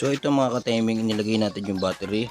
So ito mga ka-timing, inilagay natin yung battery.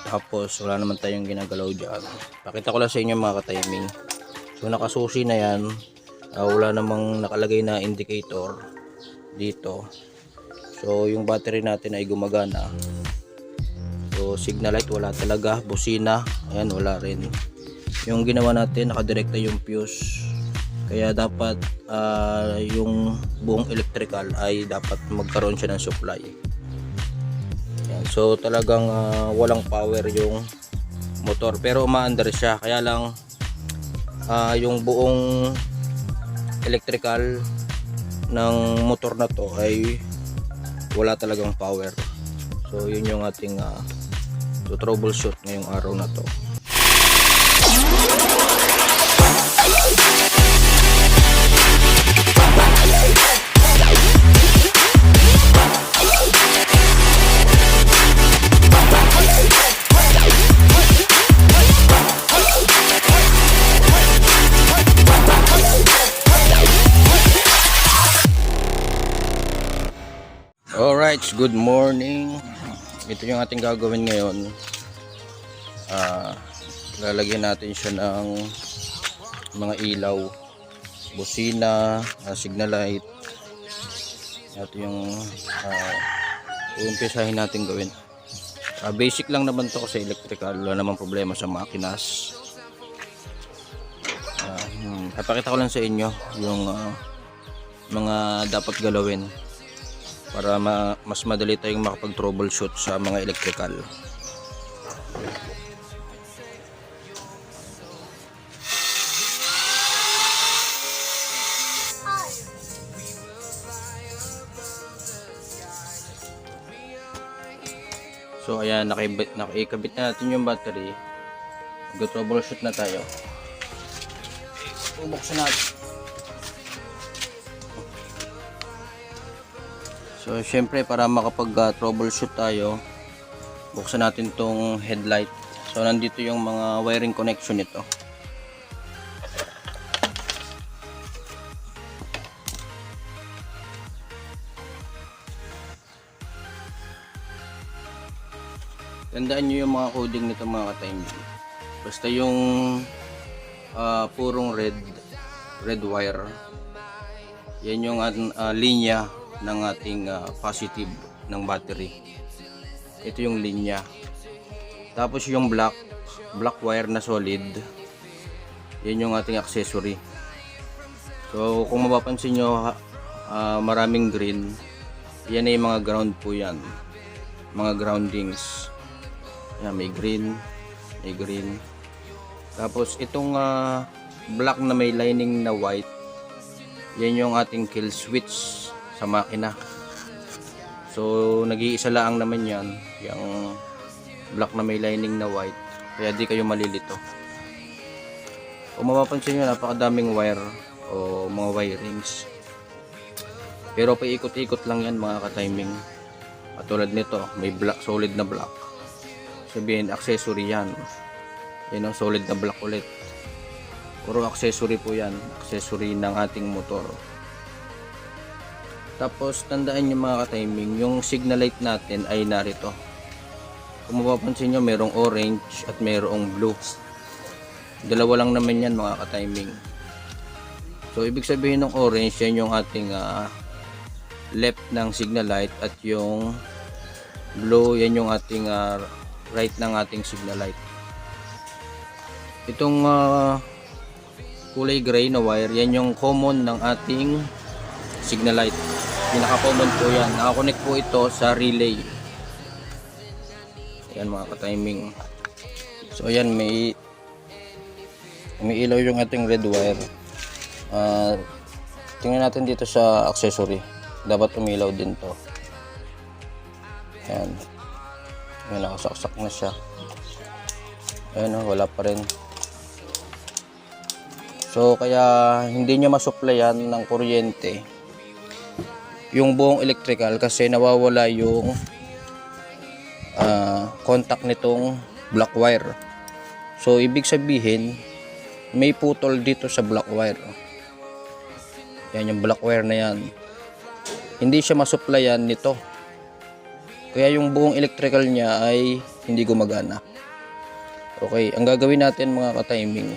Tapos wala naman tayong ginagalaw dyan. Pakita ko lang sa inyo mga ka-timing. So nakasusi na yan. Wala namang nakalagay na indicator dito. So yung battery natin ay gumagana. So signal light wala talaga. Busina, ayan, wala rin. Yung ginawa natin, nakadirekta yung fuse. Kaya dapat yung buong electrical ay dapat magkaroon siya ng supply. Yan. So talagang walang power yung motor, pero umaandar siya. Kaya lang yung buong electrical ng motor na to ay wala talagang power. So yun yung ating to troubleshoot ngayong araw na to. Alright, good morning. Ito yung ating gagawin ngayon. Lalagyan natin siya ng mga ilaw, busina, signal light. Ito yung uumpisahin natin gawin. Basic lang naman to kasi electrical, wala namang problema sa makinas. Ipakita ko lang sa inyo yung mga dapat galawin para mas madali tayong makapag troubleshoot sa mga electrical. So ayan, nakikabit na natin yung battery. Mag-troubleshoot na tayo. Bubuksan natin. So syempre para makapag troubleshoot tayo, buksan natin tong headlight. So nandito yung mga wiring connection nito. Tandaan nyo yung mga coding nito mga ka-timing. Basta yung purong red wire, yan yung linya ng ating positive ng battery. Ito yung linya. Tapos yung black wire na solid, yan yung ating accessory. So kung mapapansin nyo, maraming green, yan ay mga ground po yan, mga groundings. Yan, may green. Tapos itong black na may lining na white, yan yung ating kill switch sa makina. So nag-iisa lang naman yan, yung black na may lining na white, kaya di kayo malilito. Kung mapapansin nyo, napakadaming wire o mga wirings, pero paikot-ikot lang yan mga ka-timing. Katulad nito, may black, solid na black, sabihin accessory yan. Yan ang solid na black ulit, puro accessory po yan, accessory ng ating motor. Tapos tandaan nyo mga ka-timing, yung signal light natin ay narito. Kung mapapansin nyo, merong orange at merong blue. Dalawa lang naman yan mga ka-timing. So ibig sabihin ng orange, yan yung ating left ng signal light, at yung blue, yan yung ating right ng ating signal light. Itong kulay gray na wire, yan yung common ng ating signal light. Pinaka-common po yan. Nakakonect po ito sa relay. Ayan mga ka-timing. So ayan, may ilaw yung ating red wire. Tingnan natin dito sa accessory. Dapat umilaw din to. Ayan. Ayan, nakasaksak na siya. Ayan, wala pa rin. So kaya hindi nyo masupplyan ng kuryente yung buong electrical kasi nawawala yung contact nitong black wire. So ibig sabihin may putol dito sa black wire. Yan yung black wire na yan. Hindi siya masupplyan nito Kaya yung buong electrical niya ay hindi gumagana. Okay, ang gagawin natin mga ka-timing,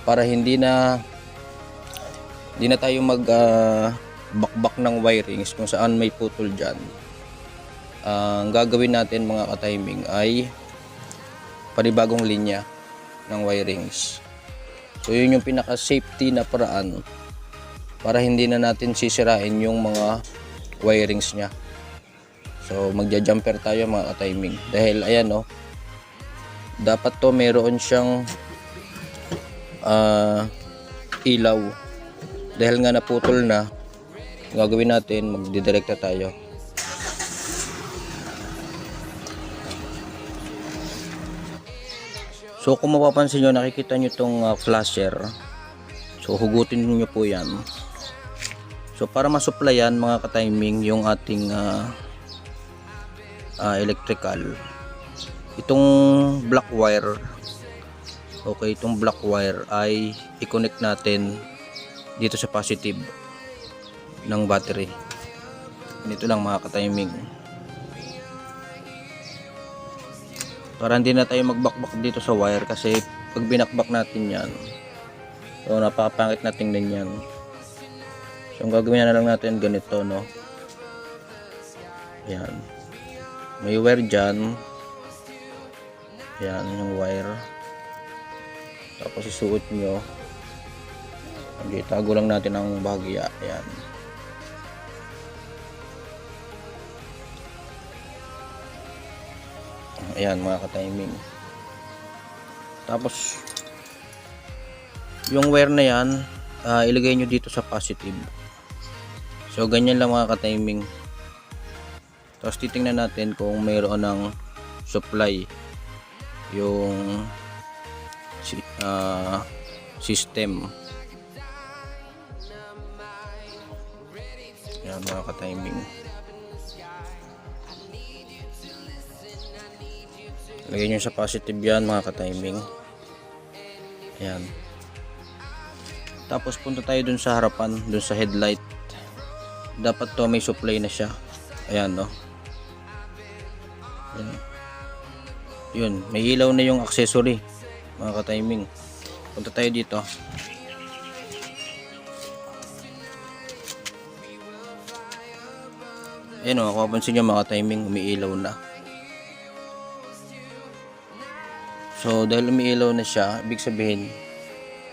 para hindi na tayo mag bakbak ng wirings kung saan may putol dyan. Ang gagawin natin mga ka-timing ay panibagong linya ng wirings. So yun yung pinaka safety na paraan para hindi na natin sisirain yung mga wirings nya. So magja-jumper tayo mga ka-timing, dahil ayan oh, dapat to meron siyang ilaw. Dahil nga naputol na, gagawin natin, magdidirekta tayo. So kung mapapansin nyo, nakikita nyo itong flasher. So hugutin nyo po yan. So para masuplayan mga ka-timing yung ating electrical, itong black wire, okay, itong black wire ay i-connect natin dito sa positive ng battery. Ganito lang mga ka-timing, para hindi na tayo magbakbak dito sa wire, kasi pag binakbak natin yan, so napakapangit na tingnan yan. So ang gagawin na lang natin ganito, no, yan, may wire dyan, yan yung wire, tapos isuot nyo, okay, tago lang natin ang bahagya, yan. Ayan mga ka-timing. Tapos yung wire na yan, ilagay nyo dito sa positive. So ganyan lang mga ka-timing. Tapos titingnan natin kung mayroon ng supply yung system. Ayan mga ka-timing. Lagay nyo sa positive yan mga ka-timing. Ayan. Tapos punta tayo dun sa harapan, dun sa headlight. Dapat to may supply na siya. Ayan, no. Ayan. Yun, may ilaw na yung accessory mga ka-timing. Punta tayo dito. Ayan o, kung mapansin nyo mga ka-timing, umiilaw na. So dahil umiilaw na siya, ibig sabihin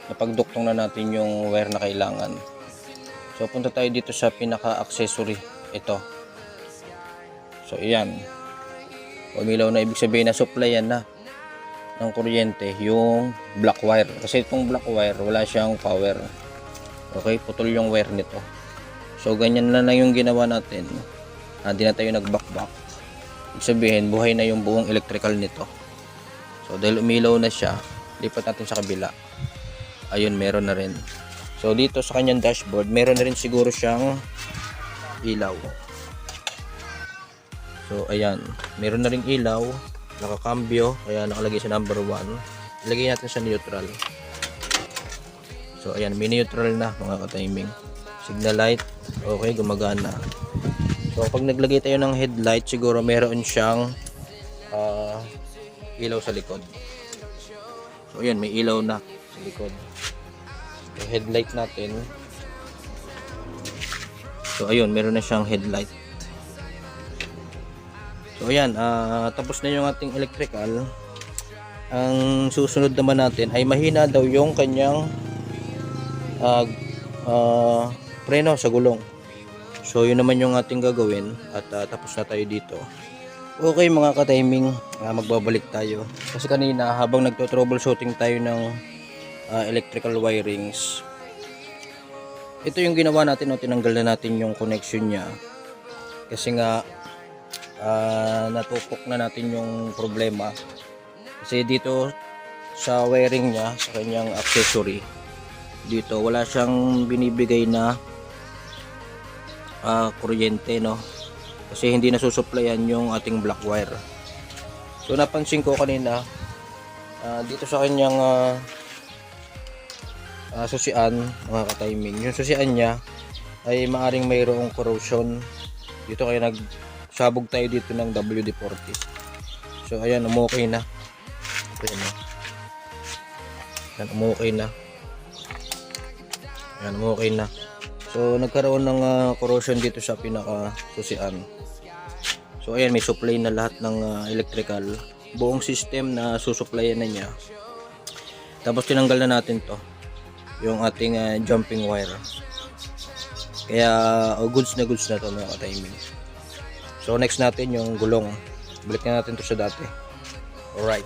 napagduktong na natin yung wire na kailangan. So punta tayo dito sa pinaka-accessory, ito. So ayan, umiilaw na, ibig sabihin na supplyan na ng kuryente yung black wire, kasi itong black wire wala siyang power. Okay, putol yung wire nito. So ganyan na lang yung ginawa natin, hindi na tayo nagbakbak. Ibig sabihin buhay na yung buong electrical nito. So dahil umilaw na siya, lipat natin sa kabila. Ayun, meron na rin. So dito sa kanyang dashboard, meron na rin siguro siyang ilaw. So ayan, meron na ring ilaw, nakakambyo, kaya nakalagay sa number 1. Ilagay natin sa neutral. So ayan, may neutral na mga ka-timing. Signal light, okay, gumagana. So pag naglagay tayo ng headlight, siguro meron siyang ilaw sa likod. So ayan, may ilaw na sa likod. Yung headlight natin, so ayun, meron na siyang headlight. So ayan, tapos na yung ating electrical. Ang susunod naman natin ay mahina daw yung kanyang preno sa gulong. So yun naman yung ating gagawin, at tapos na tayo dito. Okay mga ka-timing, magbabalik tayo. Kasi kanina habang nagto-troubleshooting tayo ng electrical wirings, ito yung ginawa natin, no, tinanggal na natin yung connection niya. Kasi nga natupok na natin yung problema. Kasi dito sa wiring niya, sa kanyang accessory, dito wala siyang binibigay na kuryente, no, kasi hindi nasusupplyan yung ating black wire. So napansin ko kanina dito sa kanyang susian mga ka-timing, yung susian niya ay maaring mayroong corrosion dito, kaya sabog tayo dito ng WD-40. So ayan, umukay na. Ayan, ayan, umukay na. Ayan, umukay na. So nagkaroon ng corrosion dito sa pinaka susian. So ayan, may supply na lahat ng electrical, buong system na susuplayan na niya. Tapos tinanggal na natin to, yung ating jumping wire. Kaya goods na to mga ka-timing. So next natin yung gulong. Balik na natin to sa dati. Alright.